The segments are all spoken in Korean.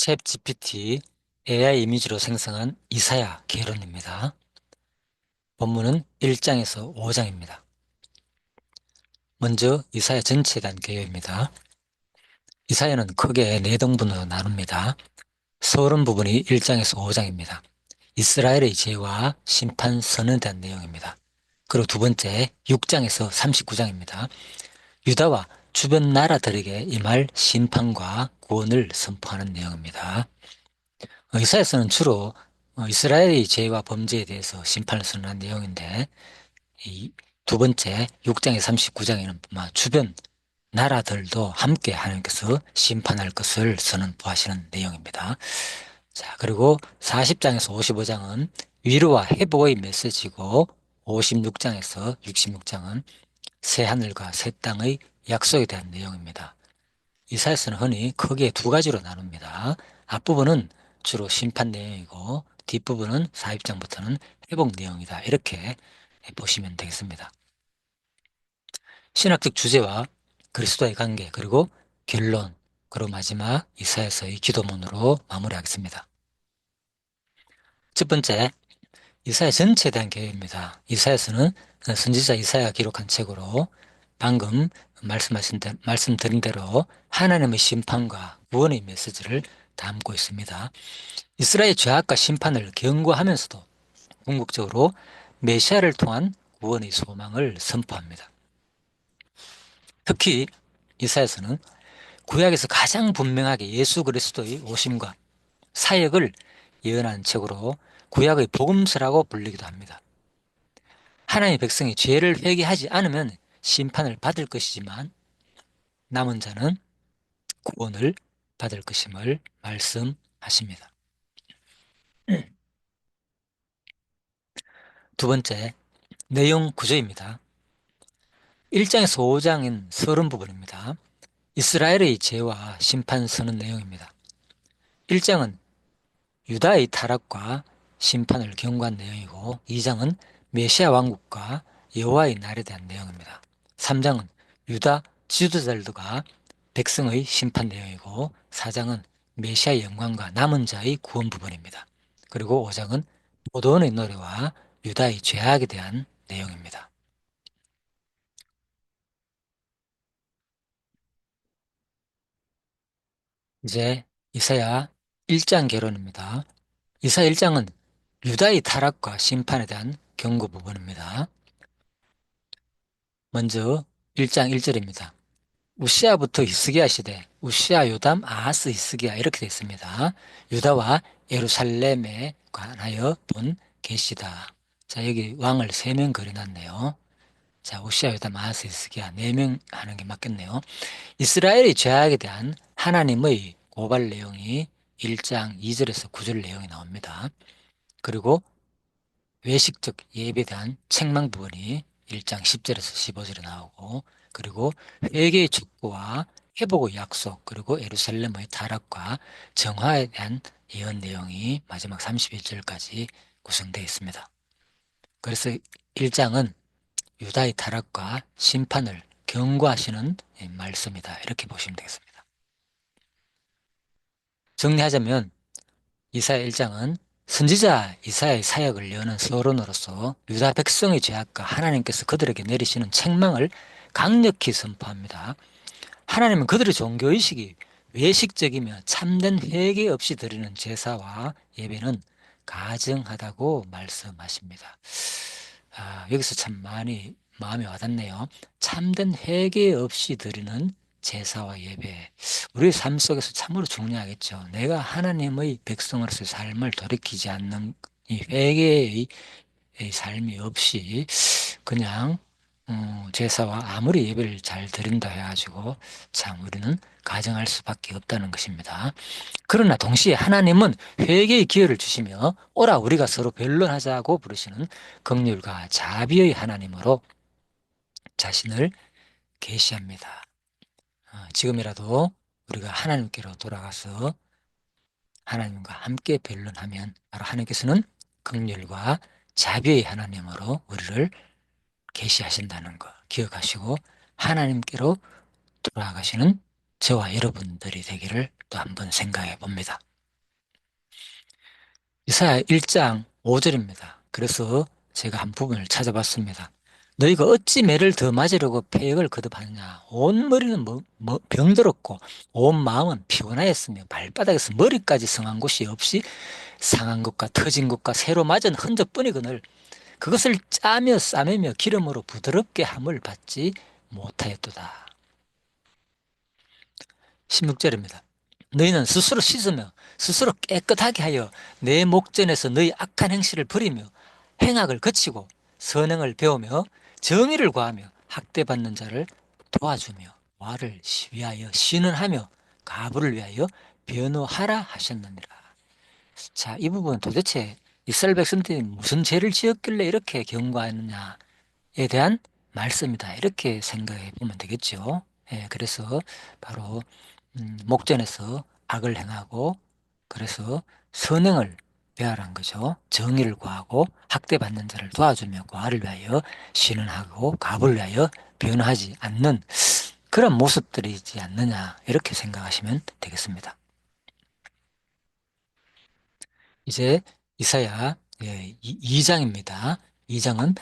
챗 GPT AI 이미지로 생성한 이사야 개론입니다. 본문은 1장에서 5장입니다. 먼저 이사야 전체에 대한 개요입니다. 이사야는 크게 네 등분으로 나눕니다. 서론 부분이 1장에서 5장입니다. 이스라엘의 죄와 심판 선언에 대한 내용입니다. 그리고 두 번째 6장에서 39장입니다. 유다와 주변 나라들에게 임할 심판과 구원을 선포하는 내용입니다. 이사야서는 주로 이스라엘의 죄와 범죄에 대해서 심판을 선언한 내용인데, 이 두 번째 6장에 39장에는 주변 나라들도 함께 하나님께서 심판할 것을 선언하시는 내용입니다. 자, 그리고 40장에서 55장은 위로와 회복의 메시지고, 56장에서 66장은 새 하늘과 새 땅의 약속에 대한 내용입니다. 이사야서는 흔히 크게 두 가지로 나눕니다. 앞부분은 주로 심판 내용이고 뒷부분은 40장부터는 회복 내용이다. 이렇게 보시면 되겠습니다. 신학적 주제와 그리스도의 관계, 그리고 결론, 그리고 마지막 이사야서의 기도문으로 마무리하겠습니다. 첫 번째, 이사야 전체에 대한 개요입니다. 이사야서는 선지자 이사야가 기록한 책으로 방금 말씀드린 대로 하나님의 심판과 구원의 메시지를 담고 있습니다. 이스라엘 죄악과 심판을 경고하면서도 궁극적으로 메시아를 통한 구원의 소망을 선포합니다. 특히 이사야서는 구약에서 가장 분명하게 예수 그리스도의 오심과 사역을 예언한 책으로 구약의 복음서라고 불리기도 합니다. 하나님의 백성이 죄를 회개하지 않으면 심판을 받을 것이지만 남은 자는 구원을 받을 것임을 말씀하십니다. 두 번째, 내용 구조입니다. 1장에서 5장인 서론 부분입니다. 이스라엘의 죄와 심판 선언 내용입니다. 1장은 유다의 타락과 심판을 경고한 내용이고 2장은 메시아 왕국과 여호와의 날에 대한 내용입니다. 3장은 유다 지도자들과 백성의 심판 내용이고 4장은 메시아의 영광과 남은 자의 구원 부분입니다. 그리고 5장은 포도원의 노래와 유다의 죄악에 대한 내용입니다. 이제 이사야 1장 개론입니다. 이사야 1장은 유다의 타락과 심판에 대한 경고 부분입니다. 먼저 1장 1절입니다. 우시아부터 히스기야 시대, 우시아, 요담, 아하스, 히스기야 이렇게 되어 있습니다. 유다와 예루살렘에 관하여 본 계시다. 자, 여기 왕을 3명 그려놨네요. 자, 우시아, 요담, 아하스, 히스기야 4명 하는 게 맞겠네요. 이스라엘의 죄악에 대한 하나님의 고발 내용이 1장 2절에서 9절 내용이 나옵니다. 그리고 외식적 예배에 대한 책망 부분이 1장 10절에서 15절에 나오고, 그리고 회개의 촉구와 회복의 약속, 그리고 예루살렘의 타락과 정화에 대한 예언 내용이 마지막 31절까지 구성되어 있습니다. 그래서 1장은 유다의 타락과 심판을 경고하시는 말씀이다. 이렇게 보시면 되겠습니다. 정리하자면 이사야 1장은 선지자 이사야의 사역을 여는 서론으로서 유다 백성의 죄악과 하나님께서 그들에게 내리시는 책망을 강력히 선포합니다. 하나님은 그들의 종교의식이 외식적이며 참된 회개 없이 드리는 제사와 예배는 가증하다고 말씀하십니다. 여기서 참 많이 마음이 와닿네요. 참된 회개 없이 드리는 제사와 예배. 우리의 삶 속에서 참으로 중요하겠죠. 내가 하나님의 백성으로서의 삶을 돌이키지 않는 이 회개의 이 삶이 없이 그냥 제사와 아무리 예배를 잘 드린다 해가지고 참 우리는 가정할 수밖에 없다는 것입니다. 그러나 동시에 하나님은 회개의 기회를 주시며 오라 우리가 서로 변론하자고 부르시는 긍휼과 자비의 하나님으로 자신을 계시합니다. 지금이라도 우리가 하나님께로 돌아가서 하나님과 함께 변론하면 바로 하나님께서는 긍휼과 자비의 하나님으로 우리를 계시하신다는 거 기억하시고 하나님께로 돌아가시는 저와 여러분들이 되기를 또 한번 생각해 봅니다. 이사야 1장 5절입니다. 그래서 제가 한 부분을 찾아봤습니다. 너희가 어찌 매를 더 맞으려고 패역을 거듭하느냐. 온 머리는 병들었고 온 마음은 피곤하였으며 발바닥에서 머리까지 성한 곳이 없이 상한 것과 터진 것과 새로 맞은 흔적뿐이거늘 그것을 짜며 싸매며 기름으로 부드럽게 함을 받지 못하였도다. 16절입니다. 너희는 스스로 씻으며 스스로 깨끗하게 하여 내 목전에서 너희 악한 행실을 버리며 행악을 그치고 선행을 배우며 정의를 구하며 학대받는 자를 도와주며 와를 위하여 신원하며 가부를 위하여 변호하라 하셨느니라. 자, 이 부분 도대체 이스라엘 백성들이 무슨 죄를 지었길래 이렇게 경고하느냐에 대한 말씀이다. 이렇게 생각해 보면 되겠죠. 예, 그래서 바로 목전에서 악을 행하고 그래서 선행을 배하란 거죠. 정의를 구하고 학대받는 자를 도와주며 과를 위하여 신원하고 갑을 위하여 변호하지 않는 그런 모습들이지 않느냐 이렇게 생각하시면 되겠습니다. 이제 이사야 2장입니다. 2장은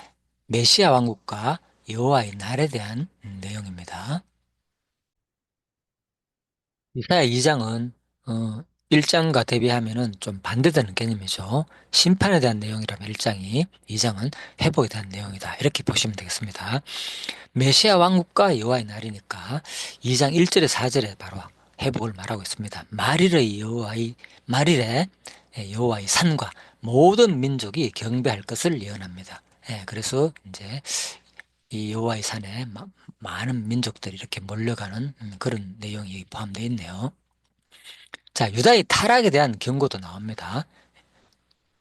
메시아 왕국과 여호와의 날에 대한 내용입니다. 이사야 2장은 1장과 대비하면은 좀 반대되는 개념이죠. 심판에 대한 내용이라면 1장이, 2장은 회복에 대한 내용이다. 이렇게 보시면 되겠습니다. 메시아 왕국과 여호와의 날이니까 2장 1절에 4절에 바로 회복을 말하고 있습니다. 말일에 여호와의 산과 모든 민족이 경배할 것을 예언합니다. 그래서 이제 이 여호와의 산에 많은 민족들이 이렇게 몰려가는 그런 내용이 포함되어 있네요. 자, 유다의 타락에 대한 경고도 나옵니다.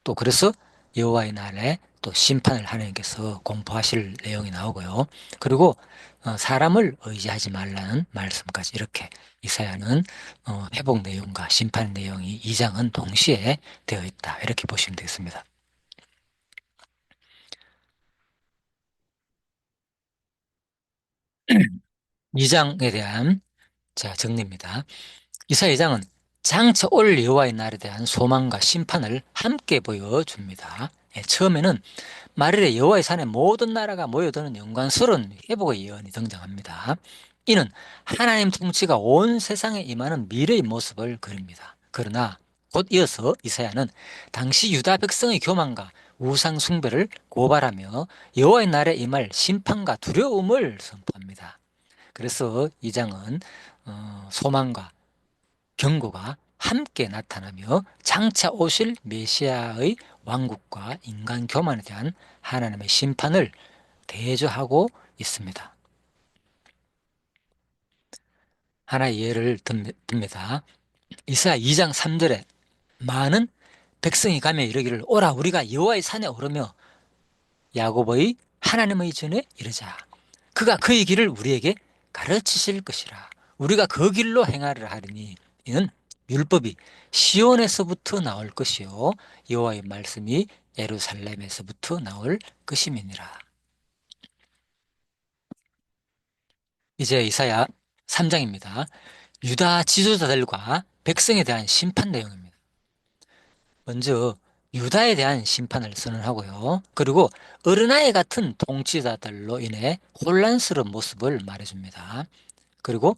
또 그래서 여호와의 날에 또 심판을 하나님께서 공포하실 내용이 나오고요. 그리고 사람을 의지하지 말라는 말씀까지 이렇게 이사야는 회복 내용과 심판 내용이 2장은 동시에 되어 있다. 이렇게 보시면 되겠습니다. 2장에 대한 자, 정리입니다. 이사야 2장은 장차 올 여호와의 날에 대한 소망과 심판을 함께 보여줍니다. 처음에는 말일에 여호와의 산에 모든 나라가 모여드는 영광스러운 회복의 예언이 등장합니다. 이는 하나님 통치가 온 세상에 임하는 미래의 모습을 그립니다. 그러나 곧 이어서 이사야는 당시 유다 백성의 교만과 우상 숭배를 고발하며 여호와의 날에 임할 심판과 두려움을 선포합니다. 그래서 이 장은 소망과 경고가 함께 나타나며 장차 오실 메시아의 왕국과 인간 교만에 대한 하나님의 심판을 대조하고 있습니다. 하나의 예를 듭니다. 이사야 2장 3절에 많은 백성이 가며 이르기를 오라 우리가 여호와의 산에 오르며 야곱의 하나님의 전에 이르자. 그가 그의 길을 우리에게 가르치실 것이라. 우리가 그 길로 행하리라 하리니 이는 율법이 시온에서부터 나올 것이요 여호와의 말씀이 예루살렘에서부터 나올 것임이니라. 이제 이사야 3장입니다. 유다 지도자들과 백성에 대한 심판 내용입니다. 먼저 유다에 대한 심판을 선언하고요. 그리고 어린아이 같은 통치자들로 인해 혼란스러운 모습을 말해줍니다. 그리고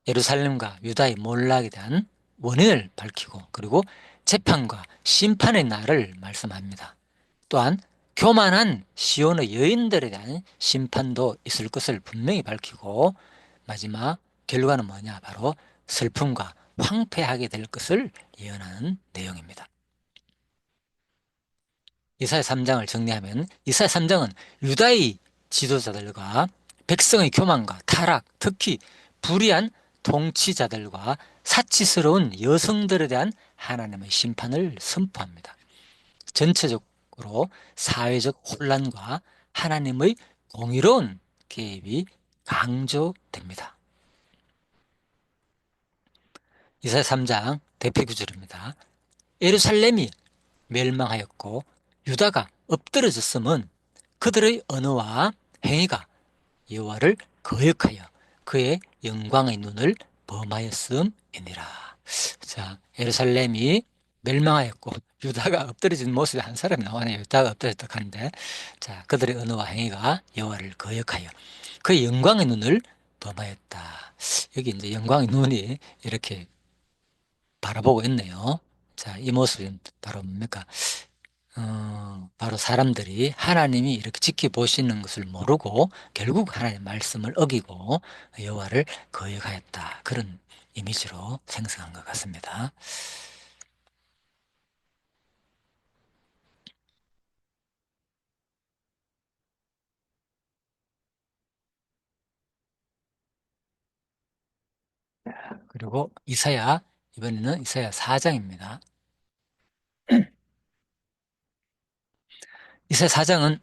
예루살렘과 유다의 몰락에 대한 원인을 밝히고 그리고 재판과 심판의 날을 말씀합니다. 또한 교만한 시온의 여인들에 대한 심판도 있을 것을 분명히 밝히고 마지막 결과는 뭐냐? 바로 슬픔과 황폐하게 될 것을 예언하는 내용입니다. 이사야 3장을 정리하면 이사야 3장은 유다의 지도자들과 백성의 교만과 타락, 특히 불의한 통치자들과 사치스러운 여성들에 대한 하나님의 심판을 선포합니다. 전체적으로 사회적 혼란과 하나님의 공의로운 개입이 강조됩니다. 이사야 3장 대표 구절입니다. 예루살렘이 멸망하였고 유다가 엎드러졌음은 그들의 언어와 행위가 여호와를 거역하여 그의 영광의 눈을 범하였음이니라. 자, 예루살렘이 멸망하였고 유다가 엎드려진 모습이 한 사람이 나오네요. 유다가 엎드렸다 하는데, 자, 그들의 언어와 행위가 여호와를 거역하여 그의 영광의 눈을 범하였다. 여기 이제 영광의 눈이 이렇게 바라보고 있네요. 자, 이 모습은 바로 뭡니까? 바로 사람들이 하나님이 이렇게 지켜보시는 것을 모르고 결국 하나님의 말씀을 어기고 여호와를 거역하였다. 그런 이미지로 생성한 것 같습니다. 그리고 이번에는 이사야 4장입니다. 이사야 4장은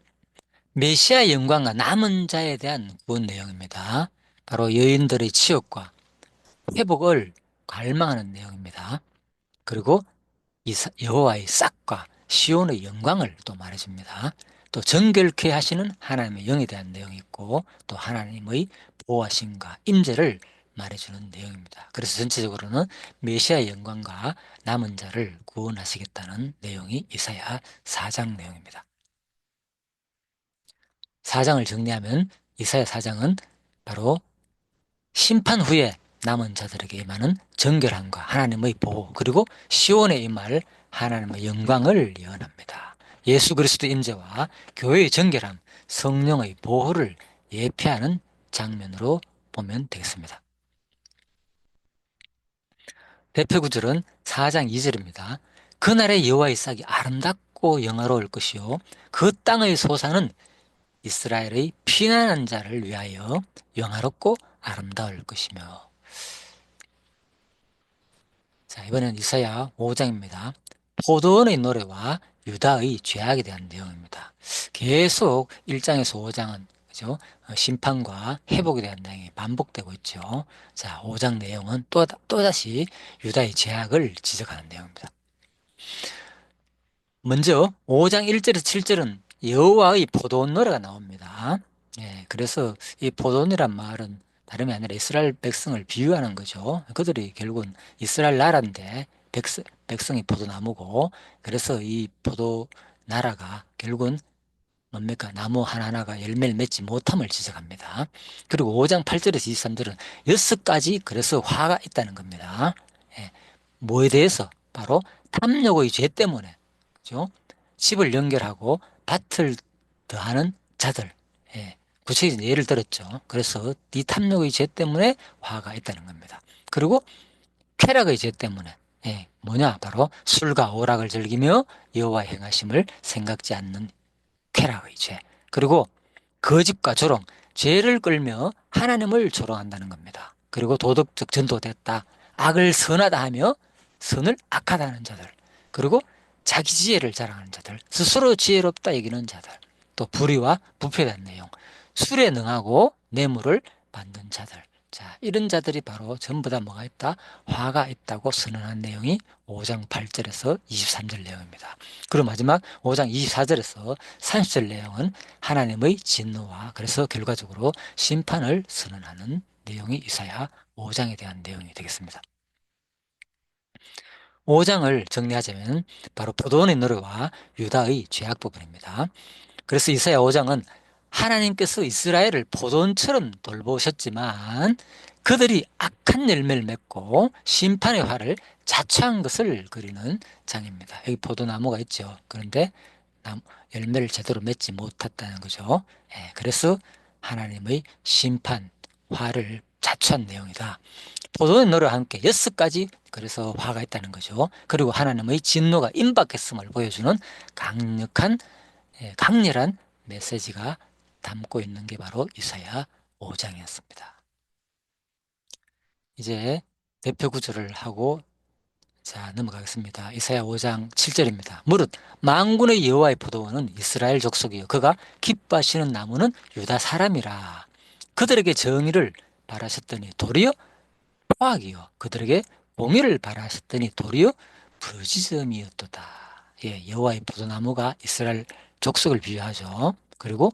메시아의 영광과 남은 자에 대한 구원 내용입니다. 바로 여인들의 치욕과 회복을 갈망하는 내용입니다. 그리고 여호와의 싹과 시온의 영광을 또 말해줍니다. 또 정결케 하시는 하나님의 영에 대한 내용이 있고 또 하나님의 보호하심과 임재를 말해주는 내용입니다. 그래서 전체적으로는 메시아의 영광과 남은 자를 구원하시겠다는 내용이 이사야 4장 내용입니다. 4장을 정리하면 이사야 4장은 바로 심판 후에 남은 자들에게 임하는 정결함과 하나님의 보호 그리고 시온에 임할 하나님의 영광을 예언합니다. 예수 그리스도의 임재와 교회의 정결함, 성령의 보호를 예표하는 장면으로 보면 되겠습니다. 대표 구절은 4장 2절입니다. 그날의 여호와의 싹이 아름답고 영화로울 것이요 그 땅의 소산은 이스라엘의 피난한 자를 위하여 영화롭고 아름다울 것이며. 자, 이번엔 이사야 5장입니다. 포도원의 노래와 유다의 죄악에 대한 내용입니다. 계속 1장에서 5장은 그죠? 심판과 회복에 대한 내용이 반복되고 있죠. 자, 5장 내용은 또다시 유다의 죄악을 지적하는 내용입니다. 먼저 5장 1절에서 7절은 여호와의 포도원 노래가 나옵니다. 예, 그래서 이 포도원이란 말은 다름이 아니라 이스라엘 백성을 비유하는 거죠. 그들이 결국은 이스라엘 나라인데 백성이 포도나무고 그래서 이 포도 나라가 결국은 뭡니까? 나무 하나하나가 열매를 맺지 못함을 지적합니다. 그리고 5장 8절에서 23절은 6가지 그래서 화가 있다는 겁니다. 예, 뭐에 대해서? 바로 탐욕의 죄 때문에 그죠? 집을 연결하고 밭을 더하는 자들. 예, 구체적인 예를 들었죠. 그래서 이 탐욕의 죄 때문에 화가 있다는 겁니다. 그리고 쾌락의 죄 때문에 뭐냐? 바로 술과 오락을 즐기며 여호와의 행하심을 생각지 않는 쾌락의 죄. 그리고 거짓과 조롱, 죄를 끌며 하나님을 조롱한다는 겁니다. 그리고 도덕적 전도됐다. 악을 선하다 하며 선을 악하다 하는 자들. 그리고 자기 지혜를 자랑하는 자들. 스스로 지혜롭다 여기는 자들. 또 불의와 부패에 대한 내용. 술에 능하고 뇌물을 받는 자들. 자, 이런 자들이 바로 전부 다 뭐가 있다? 화가 있다고 선언한 내용이 5장 8절에서 23절 내용입니다. 그리고 마지막 5장 24절에서 30절 내용은 하나님의 진노와 그래서 결과적으로 심판을 선언하는 내용이 이사야 5장에 대한 내용이 되겠습니다. 5장을 정리하자면 바로 포도원의 노래와 유다의 죄악 부분입니다. 그래서 이사야 5장은 하나님께서 이스라엘을 포도원처럼 돌보셨지만 그들이 악한 열매를 맺고 심판의 화를 자초한 것을 그리는 장입니다. 여기 포도나무가 있죠. 그런데 열매를 제대로 맺지 못했다는 거죠. 예, 그래서 하나님의 심판, 화를 자초한 내용이다. 포도의 노래와 함께 6가지 그래서 화가 있다는 거죠. 그리고 하나님의 진노가 임박했음을 보여주는 강력한 강렬한 메시지가 담고 있는 게 바로 이사야 5장이었습니다. 이제 대표 구절을 하고 자 넘어가겠습니다. 이사야 5장 7절입니다. 무릇 만군의 여호와의 포도원은 이스라엘 족속이요 그가 기뻐하시는 나무는 유다 사람이라. 그들에게 정의를 바라셨더니 도리어 포악이요 그들에게 공의를 바라셨더니 도리어 부지점이었도다. 예, 여호와의 포도나무가 이스라엘 족속을 비유하죠. 그리고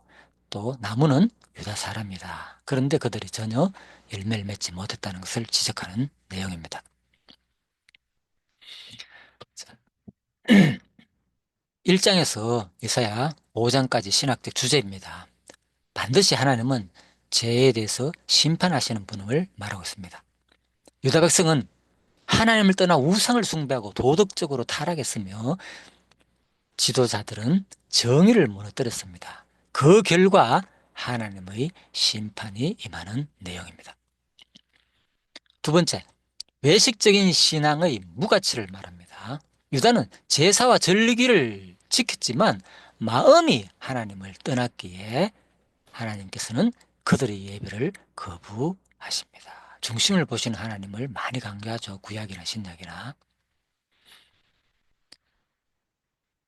또 나무는 유다 사람이다. 그런데 그들이 전혀 열매를 맺지 못했다는 것을 지적하는 내용입니다. 자, 1장에서 이사야 5장까지 신학적 주제입니다. 반드시 하나님은 죄에 대해서 심판하시는 분을 말하고 있습니다. 유다 백성은 하나님을 떠나 우상을 숭배하고 도덕적으로 타락했으며 지도자들은 정의를 무너뜨렸습니다. 그 결과 하나님의 심판이 임하는 내용입니다. 두 번째, 외식적인 신앙의 무가치를 말합니다. 유다는 제사와 절기를 지켰지만 마음이 하나님을 떠났기에 하나님께서는 그들의 예배를 거부하십니다. 중심을 보시는 하나님을 많이 강조하죠. 구약이나 신약이나.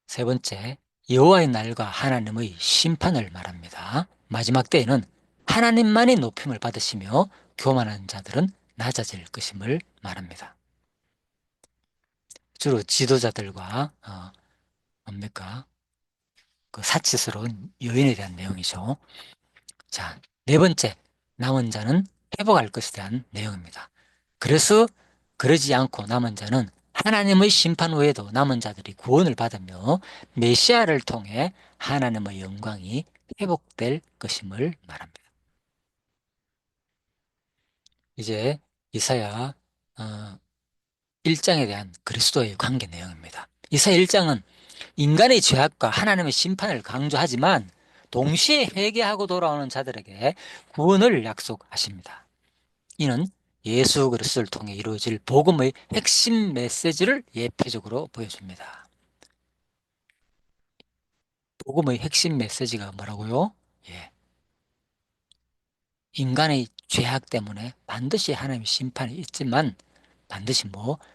세 번째, 여호와의 날과 하나님의 심판을 말합니다. 마지막 때에는 하나님만이 높임을 받으시며 교만한 자들은 낮아질 것임을 말합니다. 주로 지도자들과 뭡니까? 그 사치스러운 여인에 대한 내용이죠. 자, 네 번째, 남은 자는 회복할 것에 대한 내용입니다. 그래서 그러지 않고 남은 자는 하나님의 심판 외에도 남은 자들이 구원을 받으며 메시아를 통해 하나님의 영광이 회복될 것임을 말합니다. 이제 이사야 1장에 대한 그리스도의 관계 내용입니다. 이사야 1장은 인간의 죄악과 하나님의 심판을 강조하지만 동시에 회개하고 돌아오는 자들에게 구원을 약속하십니다. 이는 예수 그리스도를 통해 이루어질 복음의 핵심 메시지를 예표적으로 보여줍니다. 복음의 핵심 메시지가 뭐라고요? 예. 인간의 죄악 때문에 반드시 하나님의 심판이 있지만 반드시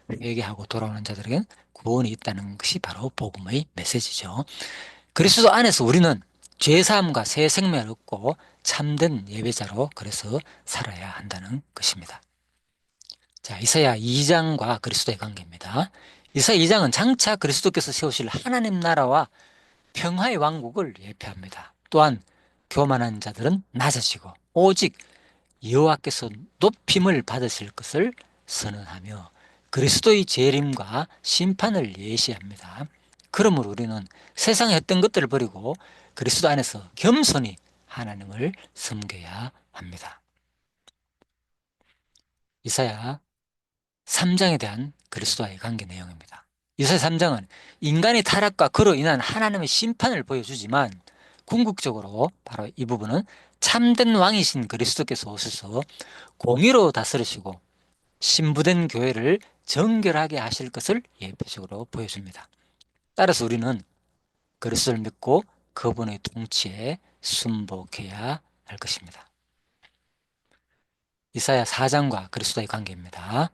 회개하고 돌아오는 자들에게는 구원이 있다는 것이 바로 복음의 메시지죠. 그리스도 안에서 우리는 죄사함과 새 생명을 얻고 참된 예배자로 그래서 살아야 한다는 것입니다. 자, 이사야 2장과 그리스도의 관계입니다. 이사야 2장은 장차 그리스도께서 세우실 하나님 나라와 평화의 왕국을 예표합니다. 또한 교만한 자들은 낮아지고 오직 여호와께서 높임을 받으실 것을 선언하며 그리스도의 재림과 심판을 예시합니다. 그러므로 우리는 세상의 어떤 것들을 버리고 그리스도 안에서 겸손히 하나님을 섬겨야 합니다. 이사야 3장에 대한 그리스도와의 관계 내용입니다. 이사야 3장은 인간의 타락과 그로 인한 하나님의 심판을 보여주지만 궁극적으로 바로 이 부분은 참된 왕이신 그리스도께서 오셔서 공의로 다스리시고 신부된 교회를 정결하게 하실 것을 예표적으로 보여줍니다. 따라서 우리는 그리스도를 믿고 그분의 통치에 순복해야 할 것입니다. 이사야 4장과 그리스도의 관계입니다.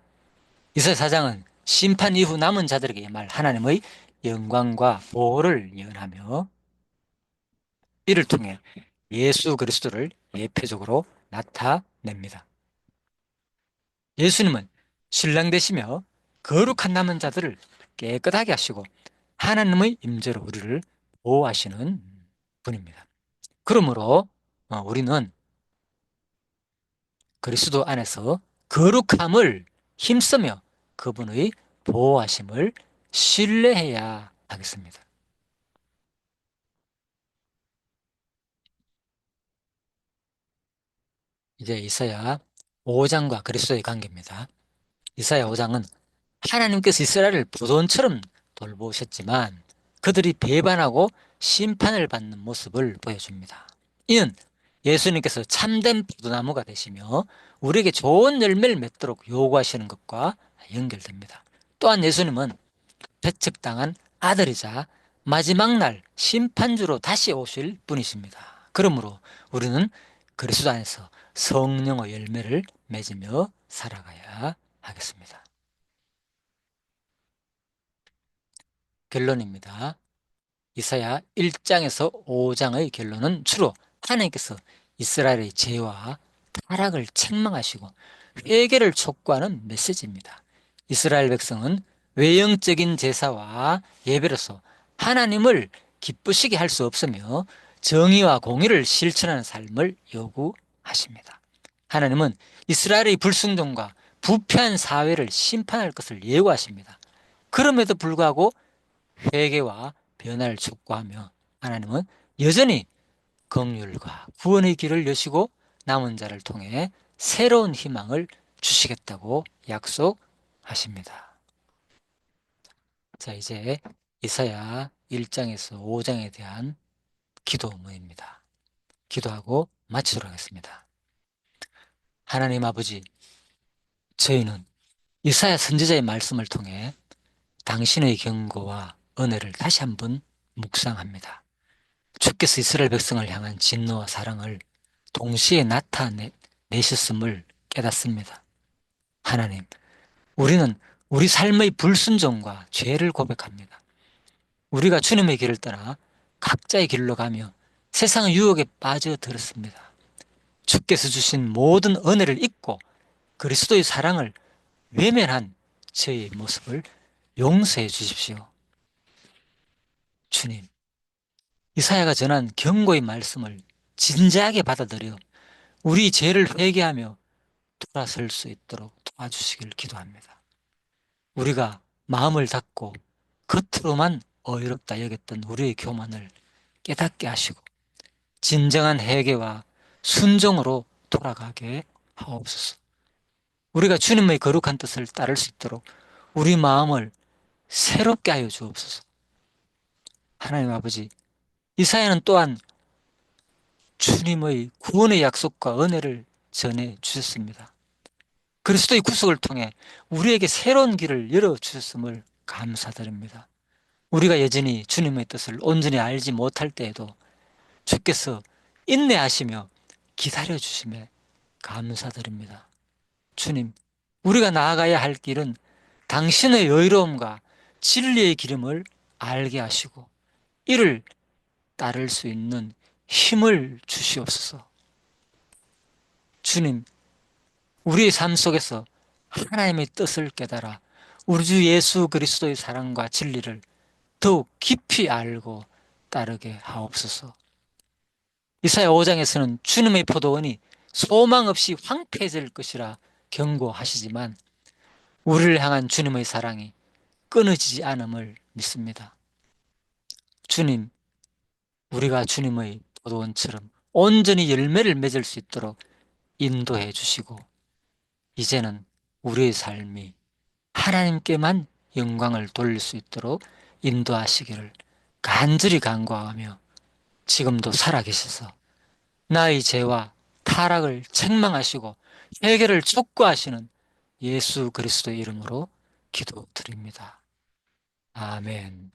이사야 4장은 심판 이후 남은 자들에게 임할 하나님의 영광과 보호를 예언하며 이를 통해 예수 그리스도를 예표적으로 나타냅니다. 예수님은 신랑 되시며 거룩한 남은 자들을 깨끗하게 하시고 하나님의 임재로 우리를 보호하시는 분입니다. 그러므로 우리는 그리스도 안에서 거룩함을 힘쓰며 그분의 보호하심을 신뢰해야 하겠습니다. 이제 이사야 5장과 그리스도의 관계입니다. 이사야 5장은 하나님께서 이스라엘을 보존처럼 돌보셨지만 그들이 배반하고 심판을 받는 모습을 보여줍니다. 이는 예수님께서 참된 포도나무가 되시며 우리에게 좋은 열매를 맺도록 요구하시는 것과 연결됩니다. 또한 예수님은 배척당한 아들이자 마지막 날 심판주로 다시 오실 분이십니다. 그러므로 우리는 그리스도 안에서 성령의 열매를 맺으며 살아가야 하겠습니다. 결론입니다. 이사야 1장에서 5장의 결론은 주로 하나님께서 이스라엘의 죄와 타락을 책망하시고 회개를 촉구하는 메시지입니다. 이스라엘 백성은 외형적인 제사와 예배로서 하나님을 기쁘시게 할 수 없으며 정의와 공의를 실천하는 삶을 요구하십니다. 하나님은 이스라엘의 불순종과 부패한 사회를 심판할 것을 예고하십니다. 그럼에도 불구하고 회개와 변화를 촉구하며 하나님은 여전히 긍휼과 구원의 길을 여시고 남은 자를 통해 새로운 희망을 주시겠다고 약속하십니다. 자, 이제 이사야 1장에서 5장에 대한 기도문입니다. 기도하고 마치도록 하겠습니다. 하나님 아버지, 저희는 이사야 선지자의 말씀을 통해 당신의 경고와 은혜를 다시 한번 묵상합니다. 주께서 이스라엘 백성을 향한 진노와 사랑을 동시에 나타내셨음을 깨닫습니다. 하나님, 우리는 우리 삶의 불순종과 죄를 고백합니다. 우리가 주님의 길을 떠나 각자의 길로 가며 세상의 유혹에 빠져들었습니다. 주께서 주신 모든 은혜를 잊고 그리스도의 사랑을 외면한 저희의 모습을 용서해 주십시오. 주님, 이사야가 전한 경고의 말씀을 진지하게 받아들여 우리 죄를 회개하며 돌아설 수 있도록 도와주시길 기도합니다. 우리가 마음을 닫고 겉으로만 어이롭다 여겼던 우리의 교만을 깨닫게 하시고 진정한 회개와 순종으로 돌아가게 하옵소서. 우리가 주님의 거룩한 뜻을 따를 수 있도록 우리 마음을 새롭게 하여 주옵소서. 하나님 아버지, 이사야는 또한 주님의 구원의 약속과 은혜를 전해 주셨습니다. 그리스도의 구속을 통해 우리에게 새로운 길을 열어주셨음을 감사드립니다. 우리가 여전히 주님의 뜻을 온전히 알지 못할 때에도 주께서 인내하시며 기다려주심에 감사드립니다. 주님, 우리가 나아가야 할 길은 당신의 여유로움과 진리의 기름을 알게 하시고 이를 따를 수 있는 힘을 주시옵소서. 주님, 우리의 삶 속에서 하나님의 뜻을 깨달아 우리 주 예수 그리스도의 사랑과 진리를 더욱 깊이 알고 따르게 하옵소서. 이사야 5장에서는 주님의 포도원이 소망 없이 황폐해질 것이라 경고하시지만 우리를 향한 주님의 사랑이 끊어지지 않음을 믿습니다. 주님, 우리가 주님의 포도원처럼 온전히 열매를 맺을 수 있도록 인도해 주시고 이제는 우리의 삶이 하나님께만 영광을 돌릴 수 있도록 인도하시기를 간절히 간구하며 지금도 살아계셔서 나의 죄와 타락을 책망하시고 회개를 촉구하시는 예수 그리스도의 이름으로 기도드립니다. 아멘.